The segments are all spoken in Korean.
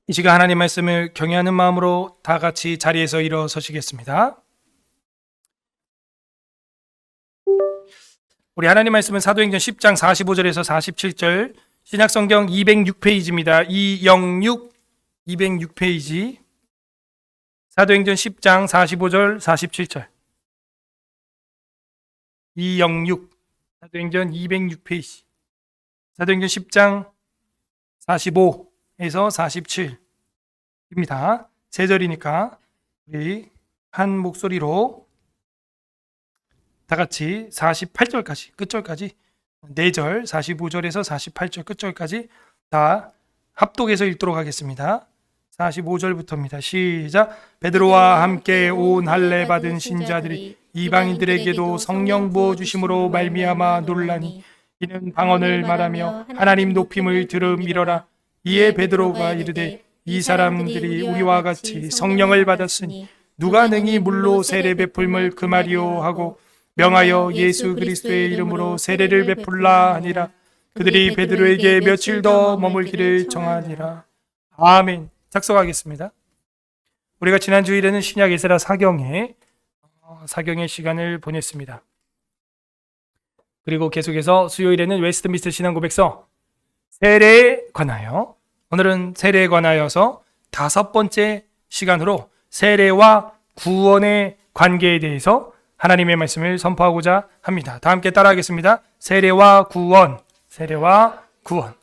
이 시간 하나님 말씀을 경외하는 마음으로 다 같이 자리에서 일어서시겠습니다. 우리 하나님 말씀은 사도행전 10장 45절에서 47절, 신약성경 206페이지입니다. 206페이지. 사도행전 10장 45절 47절. 206. 사도행전 206페이지. 사도행전 10장 45에서 47입니다. 세 절이니까 우리 한 목소리로 다 같이 48절까지 끝절까지 4절 45절에서 48절 끝절까지 다 합독해서 읽도록 하겠습니다. 45절부터입니다. 시작. 베드로와 함께 온 할례 받은 신자들이 이방인들에게도 성령 부어 주심으로 말미암아 놀라니 이는 방언을 말하며 하나님 높임을 들음이러라. 이에 베드로가 이르되 이 사람들이 우리와 같이 성령을 받았으니 누가 능히 물로 세례 베풀물 금하리요 하고 명하여 예수 그리스도의 이름으로 세례를 베풀라 하니라. 그들이 베드로에게 며칠 더 머물기를 정하니라. 아멘. 작성하겠습니다. 우리가 지난 주일에는 신약 에스라 사경의 시간을 보냈습니다. 그리고 계속해서 수요일에는 웨스트민스터 신앙고백서 세례에 관하여, 오늘은 세례에 관하여서 5번째 시간으로 세례와 구원의 관계에 대해서 하나님의 말씀을 선포하고자 합니다. 다 함께 따라하겠습니다. 세례와 구원, 세례와 구원.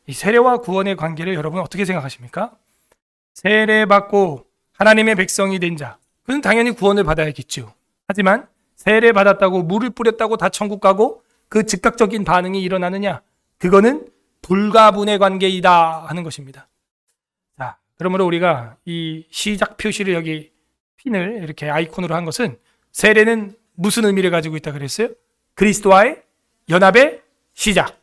이 세례와 구원의 관계를 여러분 어떻게 생각하십니까? 세례받고 하나님의 백성이 된 자, 그는 당연히 구원을 받아야겠죠. 하지만 세례 받았다고 물을 뿌렸다고 다 천국 가고 그 즉각적인 반응이 일어나느냐? 그거는 불가분의 관계이다 하는 것입니다. 자, 그러므로 우리가 이 시작 표시를 여기 핀을 이렇게 아이콘으로 한 것은 세례는 무슨 의미를 가지고 있다 그랬어요? 그리스도와의 연합의 시작.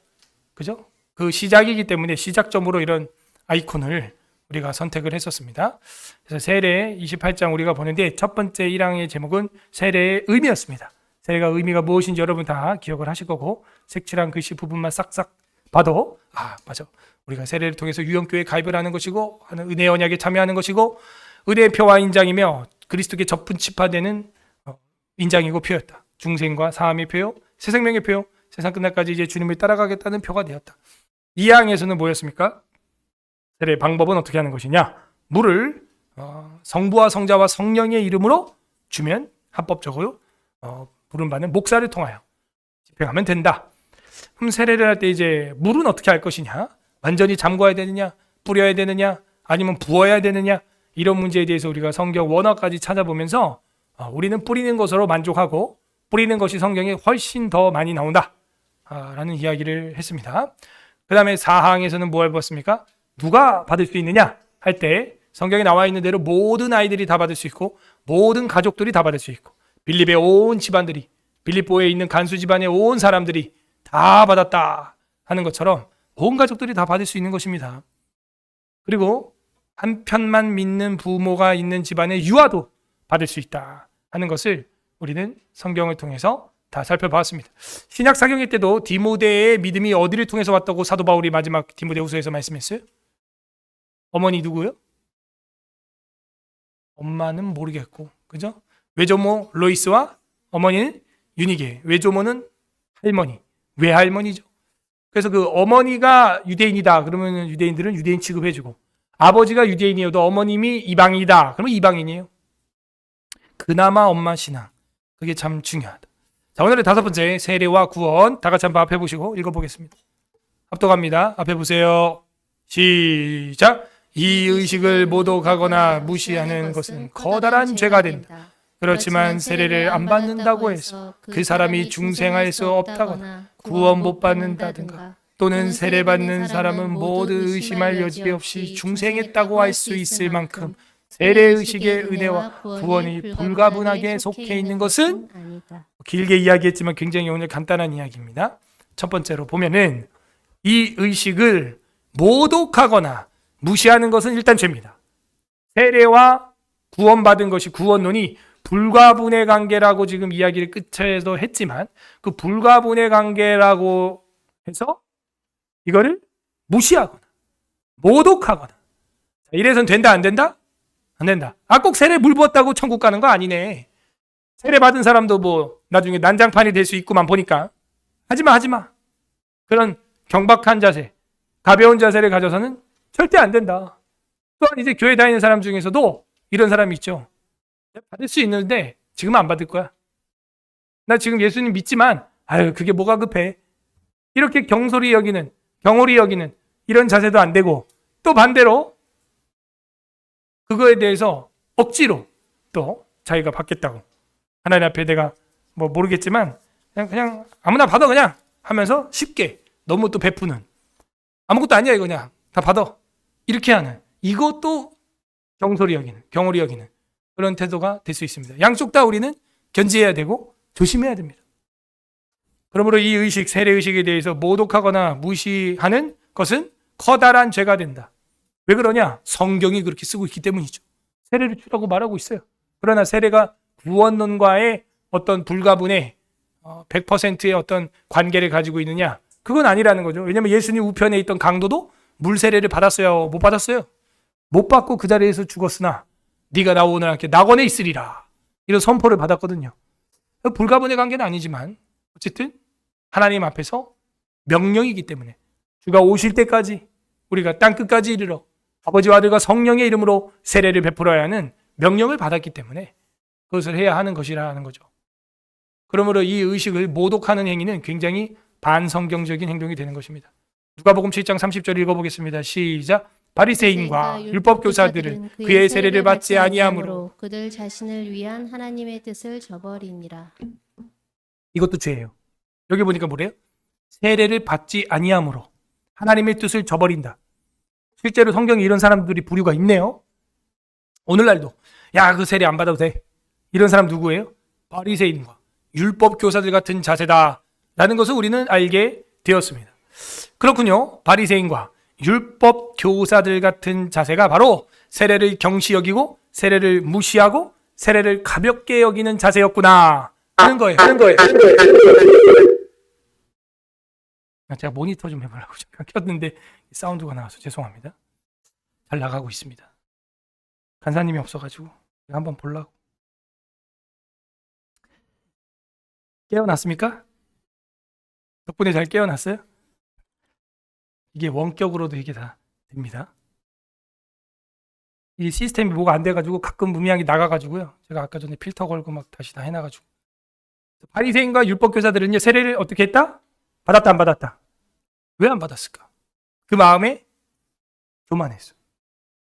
그죠? 그 시작이기 때문에 시작점으로 이런 아이콘을 우리가 선택을 했었습니다. 그래서 세례 28장 우리가 보는데 첫 번째 1항의 제목은 세례의 의미였습니다. 세례가 의미가 무엇인지 여러분 다 기억을 하실 거고, 색칠한 글씨 부분만 싹싹 봐도 맞아. 우리가 세례를 통해서 유형교회에 가입을 하는 것이고 하는 은혜의 언약에 참여하는 것이고 은혜의 표와 인장이며 그리스도께 접분치파되는 인장이고 표였다. 중생과 사함의 표요, 새 생명의 표요, 세상 끝날까지 이제 주님을 따라가겠다는 표가 되었다. 2항에서는 뭐였습니까? 세례의 방법은 어떻게 하는 것이냐? 물을 성부와 성자와 성령의 이름으로 주면 합법적으로 부름받는 목사를 통하여 집행하면 된다. 그럼 세례를 할 때 이제 물은 어떻게 할 것이냐? 완전히 잠궈야 되느냐? 뿌려야 되느냐? 아니면 부어야 되느냐? 이런 문제에 대해서 우리가 성경 원어까지 찾아보면서 우리는 뿌리는 것으로 만족하고 뿌리는 것이 성경에 훨씬 더 많이 나온다 라는 이야기를 했습니다. 그 다음에 4항에서는 뭘 봤습니까? 누가 받을 수 있느냐 할 때 성경에 나와 있는 대로 모든 아이들이 다 받을 수 있고 모든 가족들이 다 받을 수 있고 빌립의 온 집안들이, 빌립보에 있는 간수 집안의 온 사람들이 다 받았다 하는 것처럼 온 가족들이 다 받을 수 있는 것입니다. 그리고 한편만 믿는 부모가 있는 집안의 유아도 받을 수 있다 하는 것을 우리는 성경을 통해서 다 살펴봤습니다. 신약 사경일 때도 디모데의 믿음이 어디를 통해서 왔다고 사도 바울이 마지막 디모데후서에서 말씀했어요? 어머니 누구요? 엄마는 모르겠고, 그죠? 외조모 로이스와 어머니는 유니게, 외조모는 할머니, 외할머니죠. 그래서 그 어머니가 유대인이다 그러면 유대인들은 유대인 취급해주고, 아버지가 유대인이어도 어머님이 이방이다 그러면 이방인이에요. 그나마 엄마 신앙, 그게 참 중요하다. 자, 오늘의 5번째 세례와 구원, 다 같이 한번 앞에 보시고 읽어보겠습니다. 합독합니다. 앞에 보세요. 시작. 이 의식을 모독하거나 무시하는 것은 커다란 죄가 된다. 그렇지만 세례를 안 받는다고 해서 그 사람이 중생할 수 없다거나 구원 못 받는다든가 또는 세례 받는 사람은 모두 의심할 여지 없이 중생했다고 할 수 있을 만큼 세례의식의 은혜와 구원이 불가분하게 속해 있는 것은 길게 이야기했지만 굉장히 오늘 간단한 이야기입니다. 첫 번째로 보면은 이 의식을 모독하거나 무시하는 것은 일단 죄입니다. 세례와 구원받은 것이, 구원론이 불가분의 관계라고 지금 이야기를 끝에서 했지만 그 불가분의 관계라고 해서 이거를 무시하거나 모독하거나 이래선 된다 안 된다? 안 된다. 꼭 세례 물 부었다고 천국 가는 거 아니네. 세례 받은 사람도 뭐 나중에 난장판이 될 수 있구만 보니까. 하지마. 그런 경박한 자세, 가벼운 자세를 가져서는 절대 안 된다. 또한 이제 교회 다니는 사람 중에서도 이런 사람이 있죠. 받을 수 있는데 지금은 안 받을 거야. 나 지금 예수님 믿지만 그게 뭐가 급해. 이렇게 경솔히 여기는, 경홀히 여기는 이런 자세도 안 되고, 또 반대로 그거에 대해서 억지로 또 자기가 받겠다고, 하나님 앞에 내가 뭐 모르겠지만 그냥 아무나 받아 그냥 하면서 쉽게 너무 또 베푸는, 아무것도 아니야 이거 그냥 다 받아 이렇게 하는, 이것도 경솔히 여기는, 경홀히 여기는 그런 태도가 될 수 있습니다. 양쪽 다 우리는 견지해야 되고 조심해야 됩니다. 그러므로 이 의식, 세례의식에 대해서 모독하거나 무시하는 것은 커다란 죄가 된다. 왜 그러냐? 성경이 그렇게 쓰고 있기 때문이죠. 세례를 주라고 말하고 있어요. 그러나 세례가 구원론과의 어떤 불가분의 100%의 어떤 관계를 가지고 있느냐? 그건 아니라는 거죠. 왜냐하면 예수님 우편에 있던 강도도 물세례를 받았어요? 못 받았어요? 못 받고 그 자리에서 죽었으나 네가 나 오늘 함께 낙원에 있으리라, 이런 선포를 받았거든요. 불가분의 관계는 아니지만 어쨌든 하나님 앞에서 명령이기 때문에 주가 오실 때까지 우리가 땅끝까지 이르러 아버지와 아들과 성령의 이름으로 세례를 베풀어야 하는 명령을 받았기 때문에 그것을 해야 하는 것이라는 거죠. 그러므로 이 의식을 모독하는 행위는 굉장히 반성경적인 행동이 되는 것입니다. 누가복음 7장 30절 읽어보겠습니다. 시작. 바리새인과 율법교사들은 그의 세례를 받지 아니하므로 그들 자신을 위한 하나님의 뜻을 저버리니라. 이것도 죄예요. 여기 보니까 뭐래요? 세례를 받지 아니하므로 하나님의 뜻을 저버린다. 실제로 성경에 이런 사람들이 부류가 있네요. 오늘날도 그 세례 안 받아도 돼, 이런 사람 누구예요? 바리새인과 율법교사들 같은 자세다라는 것을 우리는 알게 되었습니다. 그렇군요. 바리새인과 율법교사들 같은 자세가 바로 세례를 경시 여기고 세례를 무시하고 세례를 가볍게 여기는 자세였구나 하는 거예요. 제가 모니터 좀 해보려고 잠깐 켰는데 사운드가 나와서 죄송합니다. 잘 나가고 있습니다. 간사님이 없어가지고 제가 한번 보려고. 깨어났습니까? 덕분에 잘 깨어났어요? 이게 원격으로도 이게 다 됩니다. 이 시스템이 뭐가 안 돼가지고 가끔 음향이 나가가지고요. 제가 아까 전에 필터 걸고 막 다시 다 해놔가지고. 바리새인과 율법교사들은요, 세례를 어떻게 했다? 받았다 안 받았다? 왜 안 받았을까? 그 마음에 교만해서,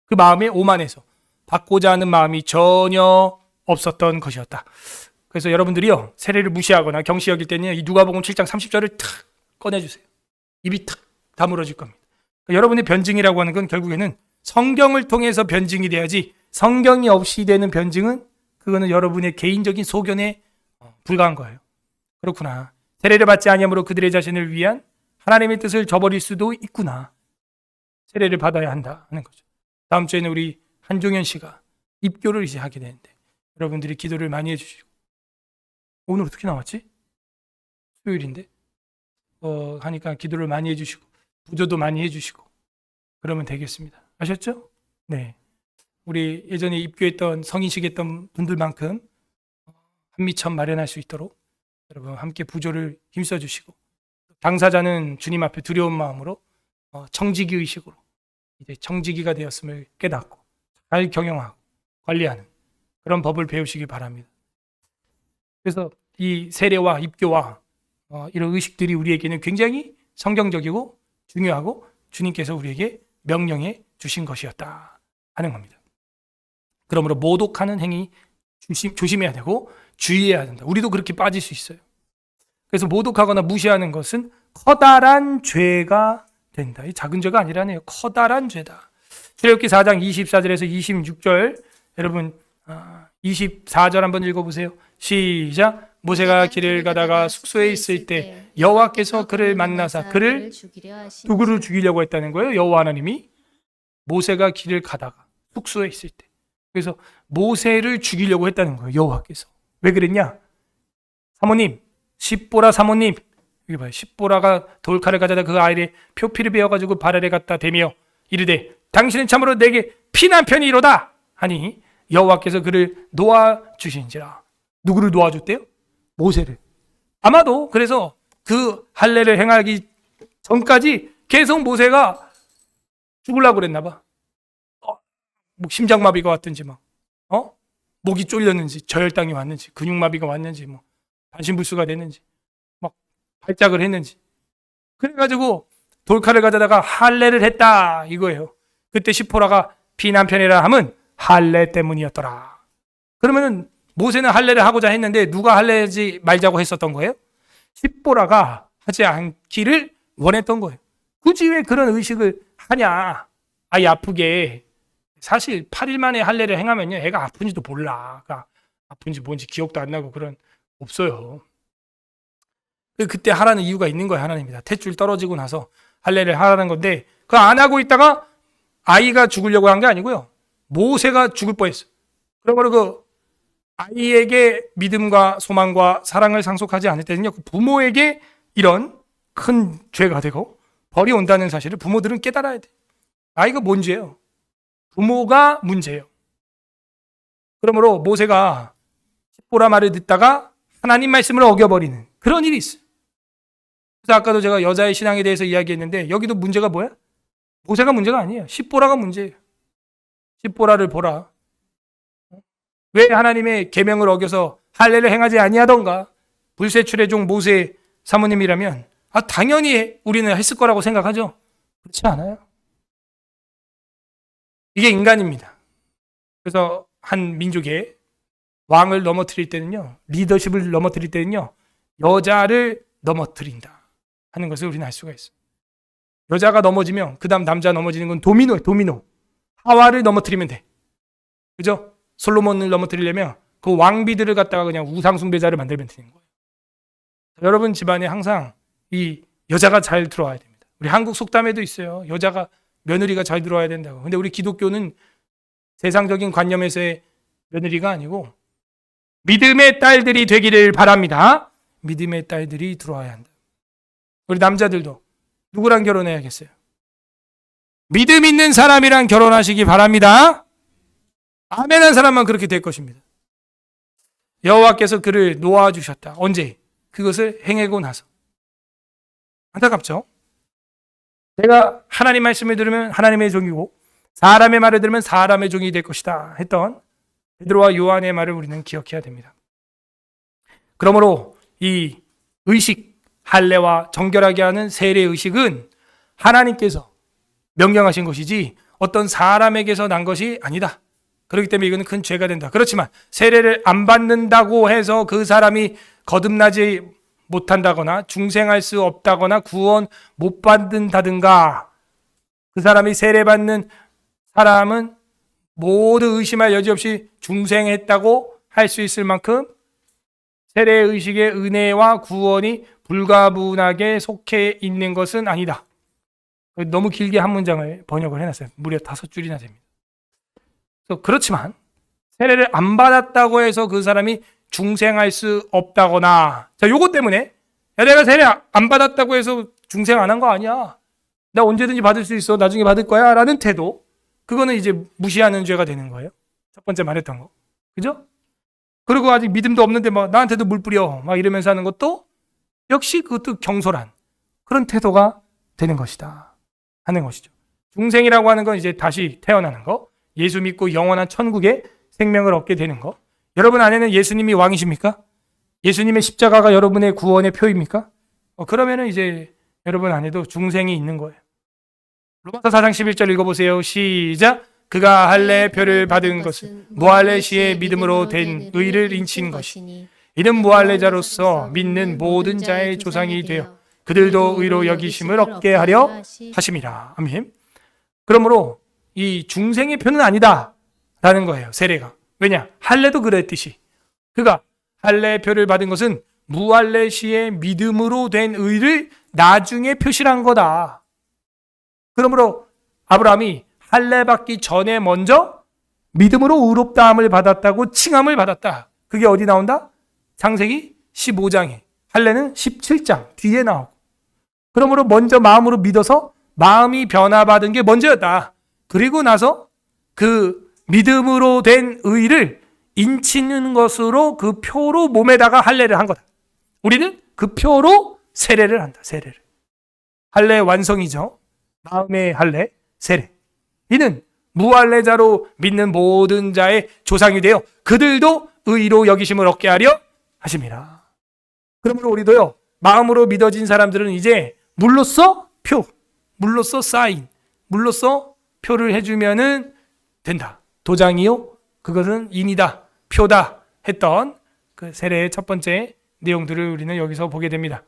그 마음에 오만해서 받고자 하는 마음이 전혀 없었던 것이었다. 그래서 여러분들이요, 세례를 무시하거나 경시 여길 때는 이 누가복음 7장 30절을 탁 꺼내주세요. 입이 탁 다물어질 겁니다. 그러니까 여러분의 변증이라고 하는 건 결국에는 성경을 통해서 변증이 돼야지, 성경이 없이 되는 변증은 그거는 여러분의 개인적인 소견에 불과한 거예요. 그렇구나. 세례를 받지 아니하므로 그들의 자신을 위한 하나님의 뜻을 저버릴 수도 있구나. 세례를 받아야 한다 하는 거죠. 다음 주에는 우리 한종현 씨가 입교를 이제 하게 되는데 여러분들이 기도를 많이 해주시고, 오늘 어떻게 나왔지? 수요일인데 하니까 기도를 많이 해주시고 부조도 많이 해주시고 그러면 되겠습니다. 아셨죠? 네. 우리 예전에 입교했던 성인식 했던 분들만큼 한미천 마련할 수 있도록 여러분 함께 부조를 힘써 주시고, 당사자는 주님 앞에 두려운 마음으로 청지기 의식으로 이제 청지기가 되었음을 깨닫고 잘 경영하고 관리하는 그런 법을 배우시기 바랍니다. 그래서 이 세례와 입교와 이런 의식들이 우리에게는 굉장히 성경적이고 중요하고 주님께서 우리에게 명령해 주신 것이었다 하는 겁니다. 그러므로 모독하는 행위 조심해야 되고 주의해야 된다. 우리도 그렇게 빠질 수 있어요. 그래서 모독하거나 무시하는 것은 커다란 죄가 된다. 이 작은 죄가 아니라네요. 커다란 죄다. 출애굽기 4장 24절에서 26절, 여러분 24절 한번 읽어보세요. 시작. 모세가 길을 가다가 숙소에 있을 때 여호와께서 그를 만나사 그를 누구를 죽이려고 했다는 거예요? 여호와 하나님이. 모세가 길을 가다가 숙소에 있을 때, 그래서 모세를 죽이려고 했다는 거예요. 여호와께서. 왜 그랬냐? 사모님, 십보라 사모님, 여기 봐요. 십보라가 돌칼을 가져다 그 아이의 표피를 베어가지고 발 아래 갖다 대며 이르되 당신은 참으로 내게 피난편이로다 하니 여호와께서 그를 놓아주신지라. 누구를 놓아줬대요? 모세를. 아마도 그래서 그 할례를 행하기 전까지 계속 모세가 죽으려고 그랬나 봐. 뭐 심장마비가 왔든지 막 목이 쫄렸는지 저혈당이 왔는지 근육마비가 왔는지 뭐 반신불수가 됐는지 막 발작을 했는지 그래가지고 돌칼을 가져다가 할례를 했다 이거예요. 그때 시포라가 피난편이라 함은 할례 때문이었더라. 그러면은 모세는 할례를 하고자 했는데 누가 할례하지 말자고 했었던 거예요? 시포라가 하지 않기를 원했던 거예요. 굳이 왜 그런 의식을 하냐? 아이 아프게. 사실 8일 만에 할례를 행하면요 애가 아픈지도 몰라. 그러니까 아픈지 뭔지 기억도 안 나고 그런 없어요. 그때 하라는 이유가 있는 거예요. 하나님이다. 탯줄 떨어지고 나서 할례를 하라는 건데 그거 안 하고 있다가 아이가 죽으려고 한 게 아니고요. 모세가 죽을 뻔했어요. 그러므로 그 아이에게 믿음과 소망과 사랑을 상속하지 않을 때는요 그 부모에게 이런 큰 죄가 되고 벌이 온다는 사실을 부모들은 깨달아야 돼. 아이가 뭔 죄예요? 부모가 문제예요. 그러므로 모세가 시보라 말을 듣다가 하나님 말씀을 어겨버리는 그런 일이 있어요. 그래서 아까도 제가 여자의 신앙에 대해서 이야기했는데 여기도 문제가 뭐야? 모세가 문제가 아니에요. 시보라가 문제예요. 시보라를 보라. 왜 하나님의 계명을 어겨서 할례를 행하지 아니하던가? 불세출의 종 모세 사모님이라면 당연히 우리는 했을 거라고 생각하죠. 그렇지 않아요. 이게 인간입니다. 그래서 한 민족의 왕을 넘어뜨릴 때는요, 리더십을 넘어뜨릴 때는요, 여자를 넘어뜨린다 하는 것을 우리는 알 수가 있어요. 여자가 넘어지면 그 다음 남자 넘어지는 건 도미노예요. 도미노. 하와를 넘어뜨리면 돼. 그죠? 솔로몬을 넘어뜨리려면 그 왕비들을 갖다가 그냥 우상숭배자를 만들면 되는 거예요. 여러분 집안에 항상 이 여자가 잘 들어와야 됩니다. 우리 한국 속담에도 있어요. 여자가 며느리가 잘 들어와야 된다고. 근데 우리 기독교는 세상적인 관념에서의 며느리가 아니고 믿음의 딸들이 되기를 바랍니다. 믿음의 딸들이 들어와야 한다. 우리 남자들도 누구랑 결혼해야겠어요? 믿음 있는 사람이랑 결혼하시기 바랍니다. 아멘한 사람만 그렇게 될 것입니다. 여호와께서 그를 놓아주셨다. 언제? 그것을 행하고 나서. 안타깝죠? 내가 하나님 말씀을 들으면 하나님의 종이고 사람의 말을 들으면 사람의 종이 될 것이다 했던 베드로와 요한의 말을 우리는 기억해야 됩니다. 그러므로 이 의식, 할례와 정결하게 하는 세례 의식은 하나님께서 명령하신 것이지 어떤 사람에게서 난 것이 아니다. 그렇기 때문에 이거는 큰 죄가 된다. 그렇지만 세례를 안 받는다고 해서 그 사람이 거듭나지 못한다거나 중생할 수 없다거나 구원 못 받는다든가 그 사람이 세례받는 사람은 모두 의심할 여지 없이 중생했다고 할 수 있을 만큼 세례의식의 은혜와 구원이 불가분하게 속해 있는 것은 아니다. 너무 길게 한 문장을 번역을 해놨어요. 무려 5줄이나 됩니다. 그렇지만 세례를 안 받았다고 해서 그 사람이 중생할 수 없다거나 자 요거 때문에 내가 세례 안 받았다고 해서 중생 안 한 거 아니야. 나 언제든지 받을 수 있어. 나중에 받을 거야. 라는 태도 그거는 이제 무시하는 죄가 되는 거예요. 첫 번째 말했던 거. 그죠? 그리고 아직 믿음도 없는데 막 나한테도 물 뿌려 막 이러면서 하는 것도 역시 그것도 경솔한 그런 태도가 되는 것이다 하는 것이죠. 중생이라고 하는 건 이제 다시 태어나는 거, 예수 믿고 영원한 천국에 생명을 얻게 되는 거. 여러분 안에는 예수님이 왕이십니까? 예수님의 십자가가 여러분의 구원의 표입니까? 그러면은 이제 여러분 안에도 중생이 있는 거예요. 로마서 4장 11절 읽어보세요. 시작. 그가 할례 표를 받은 것은 무할례 시의 믿음으로 된 의를 인친 것이니 이는 무할례자로서 믿는 모든 자의 조상이 되어 그들도 의로 여기심을 얻게 하려 하심이라. 아멘. 그러므로 이 중생의 표는 아니다 라는 거예요. 세례가. 왜냐? 할례도 그랬듯이 그가 할례 표를 받은 것은 무할례 시의 믿음으로 된 의를 나중에 표시한 거다. 그러므로 아브라함이 할례 받기 전에 먼저 믿음으로 의롭다함을 받았다고 칭함을 받았다. 그게 어디 나온다? 창세기 15장에 할례는 17장 뒤에 나오고 그러므로 먼저 마음으로 믿어서 마음이 변화받은 게 먼저였다. 그리고 나서 그 믿음으로 된 의를 인치는 것으로 그 표로 몸에다가 할례를 한 거다. 우리는 그 표로 세례를 한다. 세례를. 할례 완성이죠. 마음의 할례, 세례. 이는 무할례자로 믿는 모든 자의 조상이 되어 그들도 의로 여기심을 얻게 하려 하심이라. 그러므로 우리도요, 마음으로 믿어진 사람들은 이제 물로써 표, 물로써 사인, 물로써 표를 해주면은 된다. 도장이요, 그것은 인이다, 표다 했던 그 세례의 첫 번째 내용들을 우리는 여기서 보게 됩니다.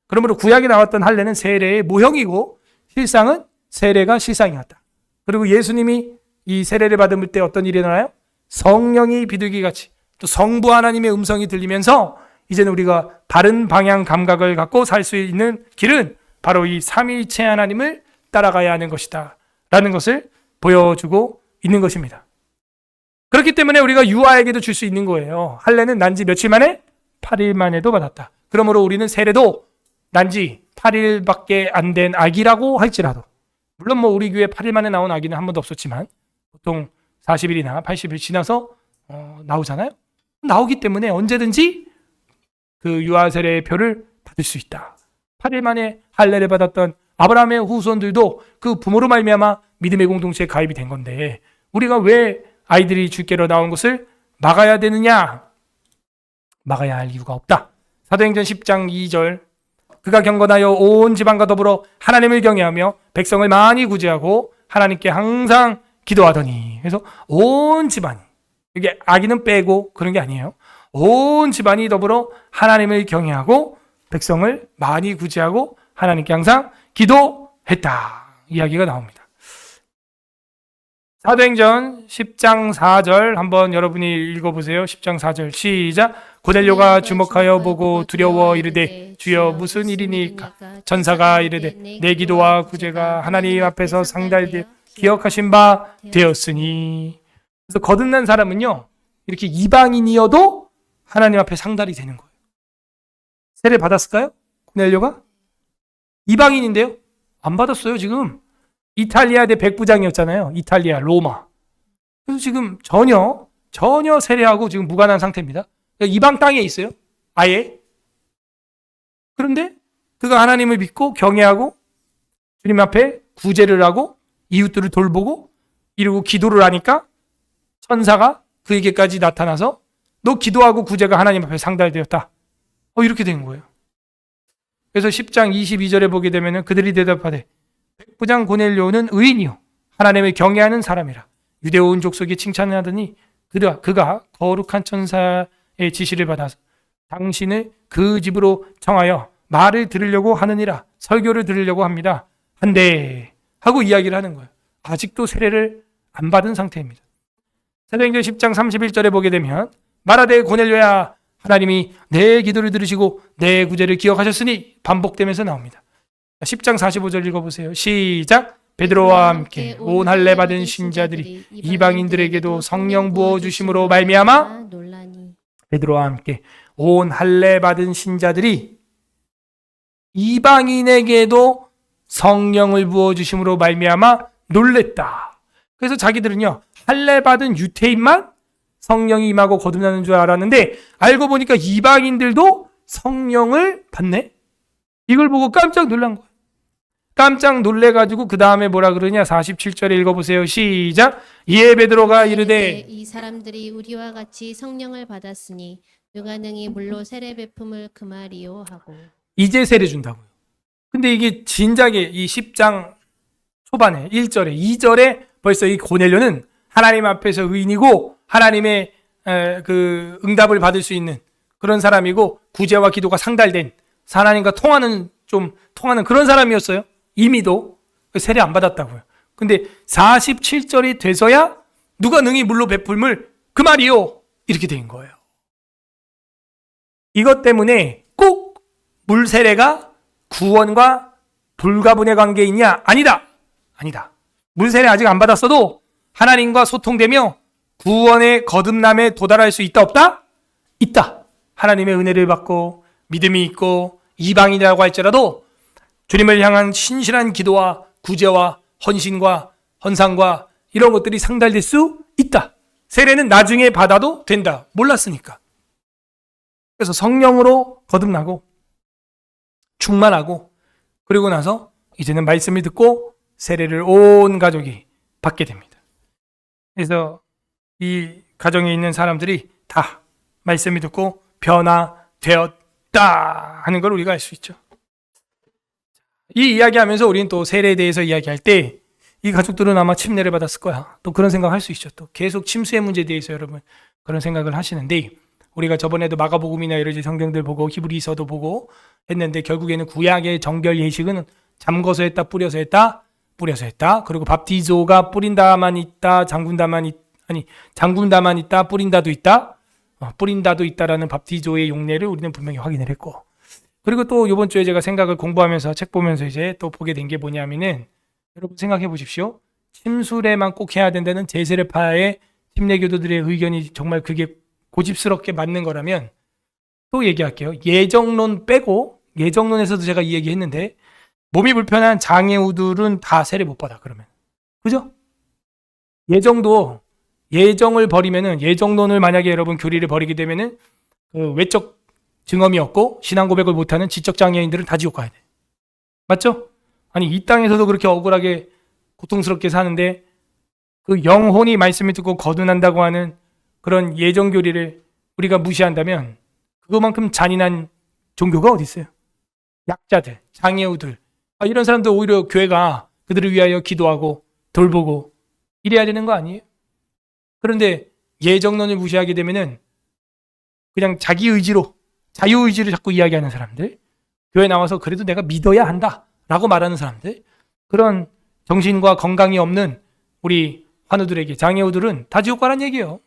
그러므로 구약에 나왔던 할례는 세례의 모형이고 실상은 세례가 실상이었다. 그리고 예수님이 이 세례를 받을 때 어떤 일이 일어나요? 성령이 비둘기같이 또 성부 하나님의 음성이 들리면서 이제는 우리가 바른 방향 감각을 갖고 살 수 있는 길은 바로 이 삼위일체 하나님을 따라가야 하는 것이다 라는 것을 보여주고 있는 것입니다. 그렇기 때문에 우리가 유아에게도 줄 수 있는 거예요. 할례는 난지 며칠 만에? 8일 만에도 받았다. 그러므로 우리는 세례도 난지 8일밖에 안 된 아기라고 할지라도, 물론 뭐 우리 교회 8일 만에 나온 아기는 한 번도 없었지만 보통 40일이나 80일 지나서 나오잖아요. 나오기 때문에 언제든지 그 유아 세례의 표를 받을 수 있다. 8일 만에 할례를 받았던 아브라함의 후손들도 그 부모로 말미암아 믿음의 공동체에 가입이 된 건데 우리가 왜 아이들이 주께로 나온 것을 막아야 되느냐? 막아야 할 이유가 없다. 사도행전 10장 2절, 그가 경건하여 온 지방과 더불어 하나님을 경외하며 백성을 많이 구제하고 하나님께 항상 기도하더니. 그래서 온 집안이, 이게 아기는 빼고 그런 게 아니에요. 온 집안이 더불어 하나님을 경외하고 백성을 많이 구제하고 하나님께 항상 기도했다. 이야기가 나옵니다. 사도행전 10장 4절 한번 여러분이 읽어보세요. 10장 4절 시작. 고넬료가 주목하여 보고 두려워 이르되 주여 무슨 일이니까? 전사가 이르되 내 기도와 구제가 하나님 앞에서 상달되어 기억하신 바 되었으니. 그래서 거듭난 사람은요, 이렇게 이방인이어도 하나님 앞에 상달이 되는 거예요. 세례 받았을까요? 고넬료가? 이방인인데요? 안 받았어요. 지금 이탈리아 대 백부장이었잖아요. 이탈리아, 로마. 그래서 지금 전혀 세례하고 지금 무관한 상태입니다. 그러니까 이방 땅에 있어요. 아예. 그런데 그가 하나님을 믿고 경외하고 주님 앞에 구제를 하고 이웃들을 돌보고 이러고 기도를 하니까 천사가 그에게까지 나타나서 너 기도하고 구제가 하나님 앞에 상달되었다. 이렇게 된 거예요. 그래서 10장 22절에 보게 되면 그들이 대답하되 백부장 고넬료는 의인이요 하나님을 경외하는 사람이라 유대 온 족속이 칭찬하더니 그가 거룩한 천사의 지시를 받아서 당신을 그 집으로 청하여 말을 들으려고 하느니라, 설교를 들으려고 합니다. 한데 하고 이야기를 하는 거예요. 아직도 세례를 안 받은 상태입니다. 사도행전 10장 31절에 보게 되면 말하되 고넬료야 하나님이 내 기도를 들으시고 내 구제를 기억하셨으니 반복되면서 나옵니다. 10장 45절 읽어보세요. 시작. 베드로와 함께 온 할례 받은 신자들이 이방인들에게도 성령 부어 주심으로 말미암아 베드로와 함께 온 할례 받은 신자들이 이방인에게도 성령을 부어 주심으로 말미암아 놀랬다. 그래서 자기들은요, 할례 받은 유태인만 성령이 임하고 거듭나는 줄 알았는데 알고 보니까 이방인들도 성령을 받네. 이걸 보고 깜짝 놀란 거예요. 깜짝 놀래가지고 그 다음에 뭐라 그러냐? 47절에 읽어보세요. 시작. 이에 베드로가 이르되 이 사람들이 우리와 같이 성령을 받았으니 누가 능히 물로 세례 베품을 금하리요 하고. 이제 세례 준다고요. 근데 이게 진작에 이 10장 초반에 1절에 2절에 벌써 이 고넬료는 하나님 앞에서 의인이고 하나님의 그 응답을 받을 수 있는 그런 사람이고 구제와 기도가 상달된 하나님과 통하는 그런 사람이었어요. 이미도 세례 안 받았다고요. 근데 47절이 돼서야 누가 능히 물로 베풀물 그 말이요 이렇게 된 거예요. 이것 때문에 꼭 물 세례가 구원과 불가분의 관계이냐? 아니다. 물 세례 아직 안 받았어도 하나님과 소통되며 구원의 거듭남에 도달할 수 있다 없다? 있다. 하나님의 은혜를 받고 믿음이 있고 이방인이라고 할지라도 주님을 향한 신실한 기도와 구제와 헌신과 헌상과 이런 것들이 상달될 수 있다. 세례는 나중에 받아도 된다. 몰랐으니까. 그래서 성령으로 거듭나고 충만하고 그리고 나서 이제는 말씀을 듣고 세례를 온 가족이 받게 됩니다. 그래서 이 가정에 있는 사람들이 다 말씀을 듣고 변화되었다 하는 걸 우리가 알 수 있죠. 이 이야기하면서 우리는 또 세례에 대해서 이야기할 때 이 가족들은 아마 침례를 받았을 거야. 또 그런 생각할 수 있죠. 또 계속 침수의 문제에 대해서 여러분 그런 생각을 하시는데 우리가 저번에도 마가복음이나 여러 성경들 보고 히브리서도 보고 했는데 결국에는 구약의 정결 예식은 잠궈서 했다, 뿌려서 했다, 뿌려서 했다. 그리고 밥티조가 뿌린다만 있다, 잠군다만 있다, 뿌린다도 있다. 뿌린다도 있다라는 밥티조의 용례를 우리는 분명히 확인을 했고. 그리고 또 이번 주에 제가 생각을 공부하면서 책 보면서 이제 또 보게 된 게 뭐냐면은 여러분 생각해 보십시오. 침수례만 꼭 해야 된다는 제세례파의 침례교도들의 의견이 정말 그게 고집스럽게 맞는 거라면 또 얘기할게요. 예정론 빼고 예정론에서도 제가 이 얘기했는데 몸이 불편한 장애우들은 다 세례 못 받아 그러면. 그죠? 예정도 예정을 버리면은 예정론을 만약에 여러분 교리를 버리게 되면은 그 외적 증언이 없고 신앙 고백을 못하는 지적 장애인들은 다 지옥 가야 돼. 맞죠? 아니 이 땅에서도 그렇게 억울하게 고통스럽게 사는데 그 영혼이 말씀을 듣고 거듭난다고 하는 그런 예정 교리를 우리가 무시한다면 그거만큼 잔인한 종교가 어디 있어요? 약자들, 장애우들 이런 사람들 오히려 교회가 그들을 위하여 기도하고 돌보고 이래야 되는 거 아니에요? 그런데 예정론을 무시하게 되면은 그냥 자기 의지로 자유의지를 자꾸 이야기하는 사람들, 교회 나와서 그래도 내가 믿어야 한다 라고 말하는 사람들, 그런 정신과 건강이 없는 우리 환우들에게 장애우들은 다 지옥 가란 얘기예요.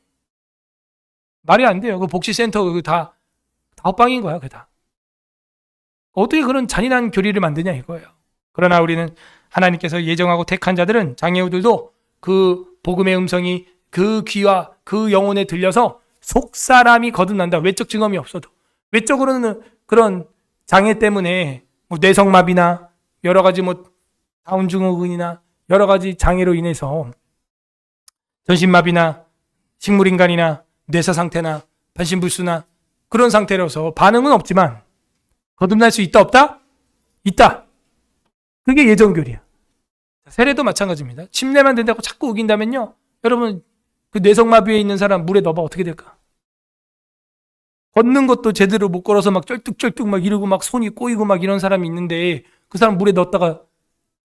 말이 안 돼요. 그 복지센터 다 헛방인 거야. 다. 어떻게 그런 잔인한 교리를 만드냐 이거예요. 그러나 우리는 하나님께서 예정하고 택한 자들은 장애우들도 그 복음의 음성이 그 귀와 그 영혼에 들려서 속사람이 거듭난다. 외적 증언이 없어도. 외적으로는 그런 장애 때문에 뭐 뇌성마비나 여러 가지 뭐 다운 증후군이나 여러 가지 장애로 인해서 전신마비나 식물인간이나 뇌사 상태나 반신불수나 그런 상태로서 반응은 없지만 거듭날 수 있다 없다? 있다. 그게 예정교리야. 세례도 마찬가지입니다. 침례만 된다고 자꾸 우긴다면요. 여러분 그 뇌성마비에 있는 사람 물에 넣어봐 어떻게 될까? 걷는 것도 제대로 못 걸어서 막 쩔뚝쩔뚝 막 이러고 막 손이 꼬이고 막 이런 사람이 있는데 그 사람 물에 넣었다가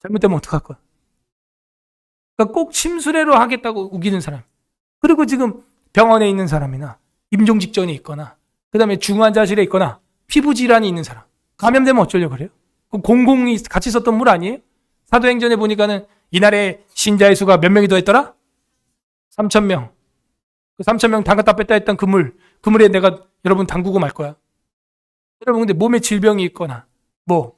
잘못되면 어떡할 거야? 그러니까 꼭 침수례로 하겠다고 우기는 사람. 그리고 지금 병원에 있는 사람이나 임종 직전에 있거나 그 다음에 중환자실에 있거나 피부질환이 있는 사람. 감염되면 어쩌려고 그래요? 그 공공이 같이 썼던 물 아니에요? 사도행전에 보니까는 이날에 신자의 수가 몇 명이 더 했더라? 3,000명. 그 3,000명 담갔다 뺐다 했던 그 물에 내가 여러분 담그고 말 거야. 여러분 근데 몸에 질병이 있거나 뭐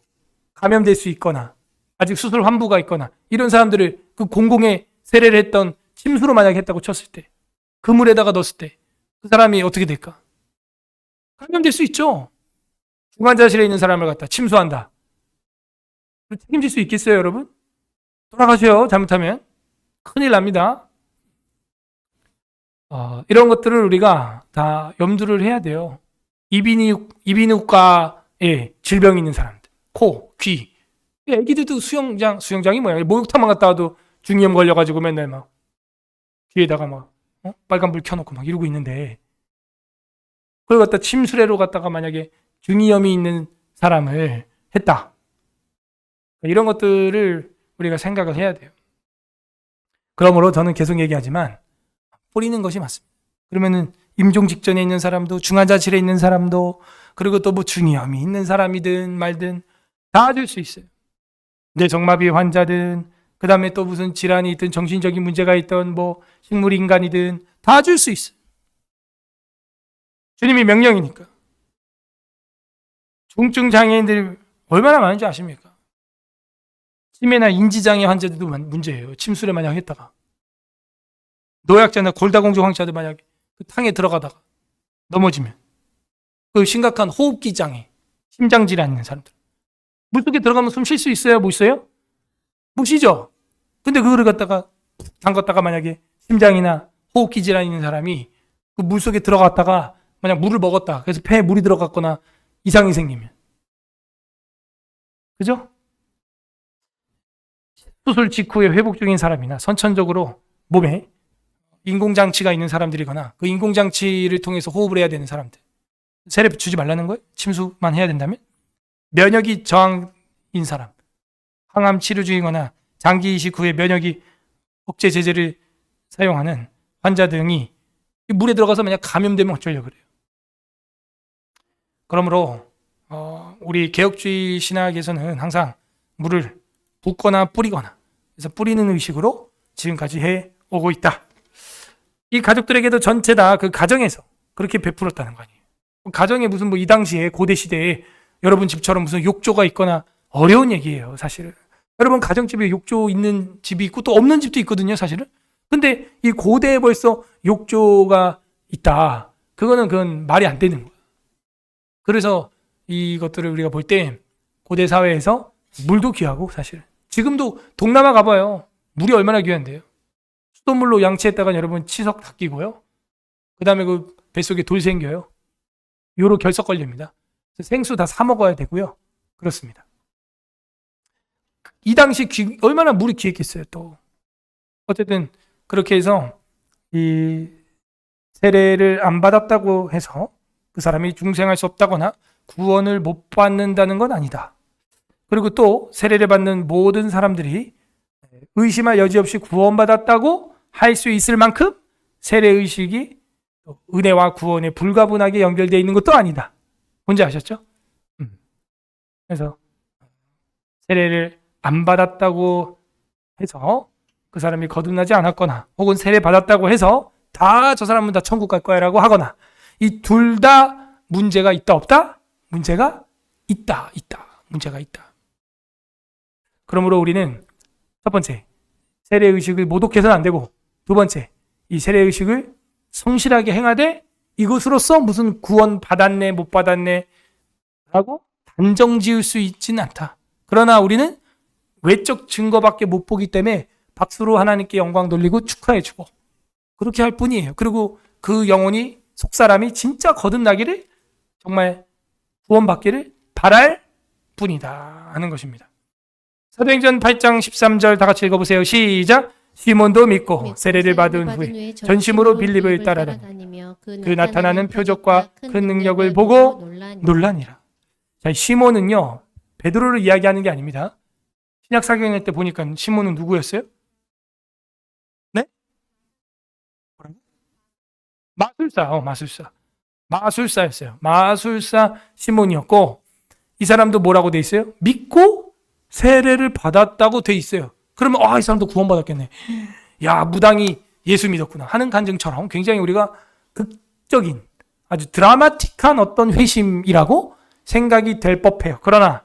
감염될 수 있거나 아직 수술 환부가 있거나 이런 사람들을 그 공공에 세례를 했던 침수로 만약에 했다고 쳤을 때 그 물에다가 넣었을 때 그 사람이 어떻게 될까? 감염될 수 있죠. 중환자실에 있는 사람을 갖다 침수한다. 책임질 수 있겠어요, 여러분? 돌아가셔요, 잘못하면. 큰일 납니다. 이런 것들을 우리가 다 염두를 해야 돼요. 이비인후과에 질병이 있는 사람들, 코, 귀. 애기들도 수영장이 뭐야? 목욕탕만 갔다 와도 중이염 걸려가지고 맨날 막 귀에다가 막 빨간불 켜놓고 막 이러고 있는데 그걸 갖다 침수례로 갖다가 만약에 중이염이 있는 사람을 했다. 이런 것들을 우리가 생각을 해야 돼요. 그러므로 저는 계속 얘기하지만 뿌리는 것이 맞습니다. 그러면은 임종 직전에 있는 사람도 중환자실에 있는 사람도 그리고 또 뭐 중이염이 있는 사람이든 말든 다 줄 수 있어요. 뇌성마비 환자든 그 다음에 또 무슨 질환이 있든 정신적인 문제가 있든 뭐 식물인간이든 다 줄 수 있어요. 주님이 명령이니까. 중증 장애인들이 얼마나 많은지 아십니까? 치매나 인지장애 환자들도 문제예요. 침수를 만약 했다가. 노약자나 골다공증 환자들 만약에 그 탕에 들어가다가 넘어지면 그 심각한 호흡기 장애, 심장 질환 있는 사람들. 물속에 들어가면 숨 쉴 수 있어요? 못 쉬어요? 못 쉬죠? 근데 그거를 갖다가 담갔다가 만약에 심장이나 호흡기 질환 있는 사람이 그 물속에 들어갔다가 만약 물을 먹었다. 그래서 폐에 물이 들어갔거나 이상이 생기면. 그죠? 수술 직후에 회복 중인 사람이나 선천적으로 몸에 인공장치가 있는 사람들이거나 그 인공장치를 통해서 호흡을 해야 되는 사람들. 세례 주지 말라는 거예요? 침수만 해야 된다면? 면역이 저항인 사람, 항암 치료 중이거나 장기 이식 후에 면역이 억제 제제를 사용하는 환자 등이 물에 들어가서 만약 감염되면 어쩌려고 그래요. 그러므로 우리 개혁주의 신학에서는 항상 물을 붓거나 뿌리거나 그래서 뿌리는 의식으로 지금까지 해오고 있다. 이 가족들에게도 전체 다 그 가정에서 그렇게 베풀었다는 거 아니에요. 가정에 무슨 이 당시에 고대 시대에 여러분 집처럼 무슨 욕조가 있거나 어려운 얘기예요, 사실은. 여러분 가정집에 욕조 있는 집이 있고 또 없는 집도 있거든요, 사실은. 근데 이 고대에 벌써 욕조가 있다. 그건 말이 안 되는 거야. 그래서 이것들을 우리가 볼 때 고대 사회에서 물도 귀하고 사실 지금도 동남아 가봐요. 물이 얼마나 귀한데요. 수돗물로 양치했다가 여러분 치석 닦이고요. 그 다음에 그 뱃속에 돌 생겨요. 요로 결석 걸립니다. 생수 다 사 먹어야 되고요. 그렇습니다. 이 당시 얼마나 물이 귀했겠어요, 또. 어쨌든 그렇게 해서 이 세례를 안 받았다고 해서 그 사람이 중생할 수 없다거나 구원을 못 받는다는 건 아니다. 그리고 또 세례를 받는 모든 사람들이 의심할 여지 없이 구원받았다고 할 수 있을 만큼 세례의식이 은혜와 구원에 불가분하게 연결되어 있는 것도 아니다. 뭔지 아셨죠? 그래서 세례를 안 받았다고 해서 그 사람이 거듭나지 않았거나 혹은 세례 받았다고 해서 다 저 사람은 다 천국 갈 거야 라고 하거나 이 둘 다 문제가 있다 없다? 문제가 있다. 문제가 있다. 그러므로 우리는 첫 번째 세례의식을 모독해서는 안 되고 두 번째 이 세례의식을 성실하게 행하되 이것으로써 무슨 구원 받았네 못 받았네 라고 단정 지을 수 있지는 않다. 그러나 우리는 외적 증거밖에 못 보기 때문에 박수로 하나님께 영광 돌리고 축하해주고 그렇게 할 뿐이에요. 그리고 그 영혼이 속사람이 진짜 거듭나기를 정말 구원받기를 바랄 뿐이다 하는 것입니다. 사도행전 8장 13절 다 같이 읽어보세요. 시작. 시몬도 믿고 세례를 받은 후에 전심으로 빌립을 따라다니며 그 나타나는 표적과 큰 능력을 보고 놀라니라. 자, 시몬은요 베드로를 이야기하는 게 아닙니다. 신약 사경할 때 보니까 시몬은 누구였어요? 네? 마술사였어요. 마술사 시몬이었고 이 사람도 뭐라고 돼 있어요? 믿고 세례를 받았다고 돼 있어요. 그러면 이 사람도 구원받았겠네. 야, 무당이 예수 믿었구나 하는 간증처럼 굉장히 우리가 극적인 아주 드라마틱한 어떤 회심이라고 생각이 될 법해요. 그러나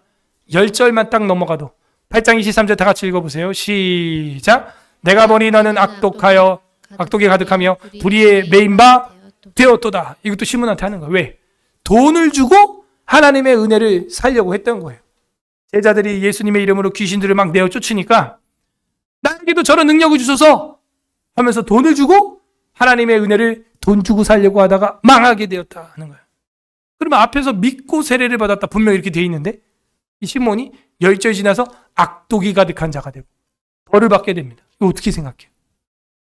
10절만 딱 넘어가도 8장 23절 다 같이 읽어보세요. 시작. 내가 보니 너는 악독에 가득하며 불의에 매인 바 되었도다. 이것도 시몬한테 하는 거예요. 왜? 돈을 주고 하나님의 은혜를 살려고 했던 거예요. 제자들이 예수님의 이름으로 귀신들을 막 내어 쫓으니까 나에게도 저런 능력을 주소서 하면서 돈을 주고 하나님의 은혜를 돈 주고 살려고 하다가 망하게 되었다 하는 거예요. 그러면 앞에서 믿고 세례를 받았다 분명히 이렇게 돼 있는데 이 시몬이 10절 지나서 악독이 가득한 자가 되고 벌을 받게 됩니다. 이거 어떻게 생각해요?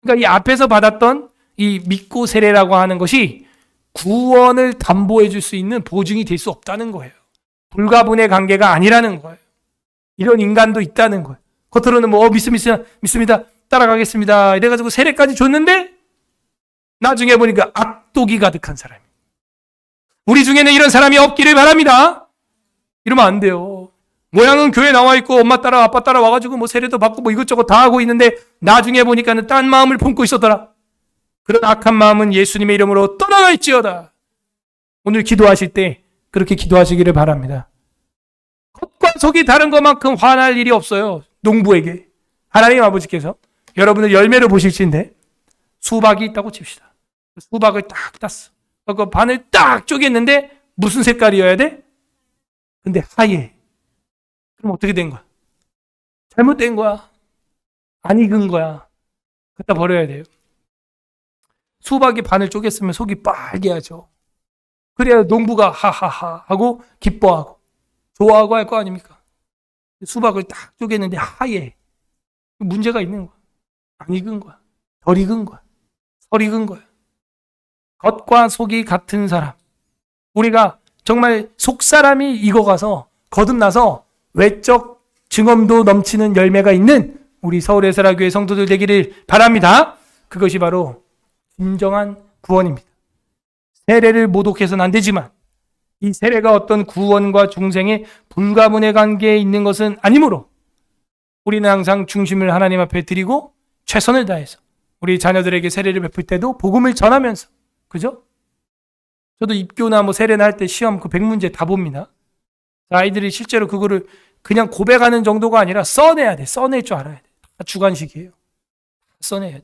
그러니까 이 앞에서 받았던 이 믿고 세례라고 하는 것이 구원을 담보해 줄 수 있는 보증이 될 수 없다는 거예요. 불가분의 관계가 아니라는 거예요. 이런 인간도 있다는 거예요. 겉으로는 믿습니다. 따라가겠습니다. 이래가지고 세례까지 줬는데 나중에 보니까 악독이 가득한 사람이에요. 우리 중에는 이런 사람이 없기를 바랍니다. 이러면 안 돼요. 모양은 교회 나와 있고 엄마 따라 아빠 따라 와가지고 세례도 받고 이것저것 다 하고 있는데 나중에 보니까는 딴 마음을 품고 있었더라. 그런 악한 마음은 예수님의 이름으로 떠나갈지어다. 오늘 기도하실 때 그렇게 기도하시기를 바랍니다. 겉과 속이 다른 것만큼 화날 일이 없어요. 농부에게. 하나님 아버지께서 여러분을 열매를 보실진데 수박이 있다고 칩시다. 수박을 딱 땄어. 그 반을 딱 쪼갰는데 무슨 색깔이어야 돼? 근데 하얘. 그럼 어떻게 된 거야? 잘못된 거야. 안 익은 거야. 갖다 버려야 돼요. 수박이 반을 쪼갰으면 속이 빨개야죠. 그래야 농부가 하하하 하고 기뻐하고 좋아하고 할 거 아닙니까? 수박을 딱 쪼갰는데 하얘. 문제가 있는 거야. 안 익은 거야. 덜 익은 거야. 덜 익은 거야. 겉과 속이 같은 사람. 우리가 정말 속사람이 익어가서 거듭나서 외적 증언도 넘치는 열매가 있는 우리 서울의 세라교회 성도들 되기를 바랍니다. 그것이 바로 진정한 구원입니다. 세례를 모독해서는 안 되지만 이 세례가 어떤 구원과 중생의 불가분의 관계에 있는 것은 아니므로 우리는 항상 중심을 하나님 앞에 드리고 최선을 다해서 우리 자녀들에게 세례를 베풀 때도 복음을 전하면서, 그죠? 저도 입교나 뭐 세례나 할 때 시험 그 100문제 다 봅니다. 아이들이 실제로 그거를 그냥 고백하는 정도가 아니라 써내야 돼. 써낼 줄 알아야 돼. 다 주관식이에요. 써내야 돼.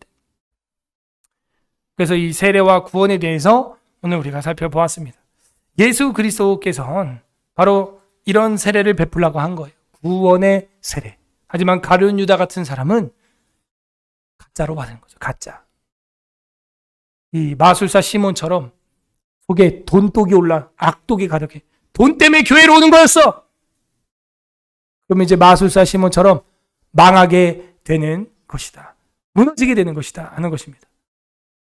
그래서 이 세례와 구원에 대해서 오늘 우리가 살펴보았습니다. 예수 그리스도께서는 바로 이런 세례를 베풀라고 한 거예요. 구원의 세례. 하지만 가룟 유다 같은 사람은 가짜로 받은 거죠. 가짜. 이 마술사 시몬처럼 속에 돈독이 올라 악독이 가득해. 돈 때문에 교회로 오는 거였어. 그러면 이제 마술사 시몬처럼 망하게 되는 것이다. 무너지게 되는 것이다 하는 것입니다.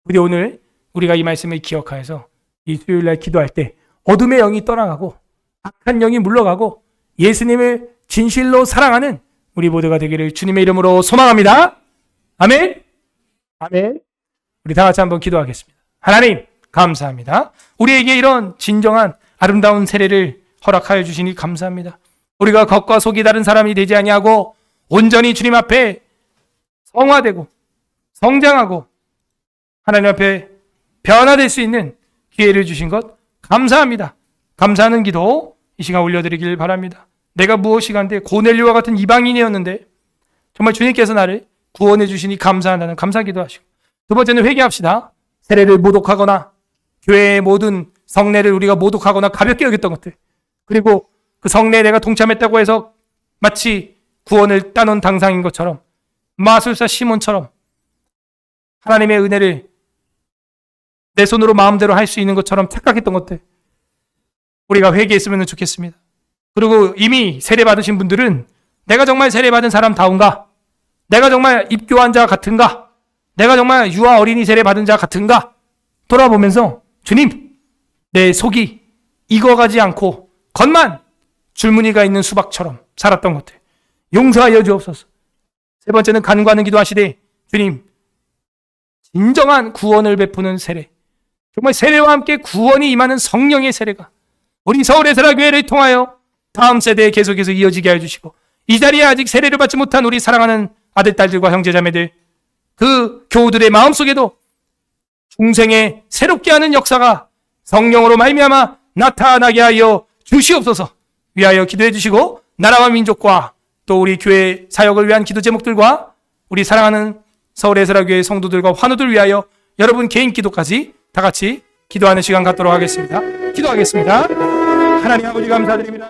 우리 오늘 우리가 이 말씀을 기억하여서 이 수요일날 기도할 때 어둠의 영이 떠나가고 악한 영이 물러가고 예수님을 진실로 사랑하는 우리 모두가 되기를 주님의 이름으로 소망합니다. 아멘. 아멘. 우리 다 같이 한번 기도하겠습니다. 하나님 감사합니다. 우리에게 이런 진정한 아름다운 세례를 허락하여 주시니 감사합니다. 우리가 겉과 속이 다른 사람이 되지 아니하고 온전히 주님 앞에 성화되고 성장하고 하나님 앞에 변화될 수 있는 기회를 주신 것 감사합니다. 감사하는 기도 이 시간 올려드리길 바랍니다. 내가 무엇이간데 고넬료와 같은 이방인이었는데 정말 주님께서 나를 구원해 주시니 감사한다는 감사 기도하시고, 두 번째는 회개합시다. 세례를 모독하거나 교회의 모든 성례를 우리가 모독하거나 가볍게 여겼던 것들, 그리고 그 성례에 내가 동참했다고 해서 마치 구원을 따놓은 당상인 것처럼 마술사 시몬처럼 하나님의 은혜를 내 손으로 마음대로 할 수 있는 것처럼 착각했던 것들 우리가 회개했으면 좋겠습니다. 그리고 이미 세례 받으신 분들은 내가 정말 세례 받은 사람다운가? 내가 정말 입교한 자 같은가? 내가 정말 유아 어린이 세례 받은 자 같은가? 돌아보면서 주님, 내 속이 익어가지 않고 겉만 줄무늬가 있는 수박처럼 살았던 것들 용서하여 주옵소서. 세 번째는 간구하는 기도하시되 주님, 진정한 구원을 베푸는 세례, 정말 세례와 함께 구원이 임하는 성령의 세례가 우리 서울의 세라교회를 통하여 다음 세대에 계속해서 이어지게 해주시고, 이 자리에 아직 세례를 받지 못한 우리 사랑하는 아들, 딸들과 형제자매들, 그 교우들의 마음속에도 중생에 새롭게 하는 역사가 성령으로 말미암아 나타나게 하여 주시옵소서. 위하여 기도해 주시고, 나라와 민족과 또 우리 교회 사역을 위한 기도 제목들과 우리 사랑하는 서울의 세라교회 성도들과 환우들 위하여 여러분 개인 기도까지 다 같이 기도하는 시간 갖도록 하겠습니다. 기도하겠습니다. 하나님 아버지 감사드립니다.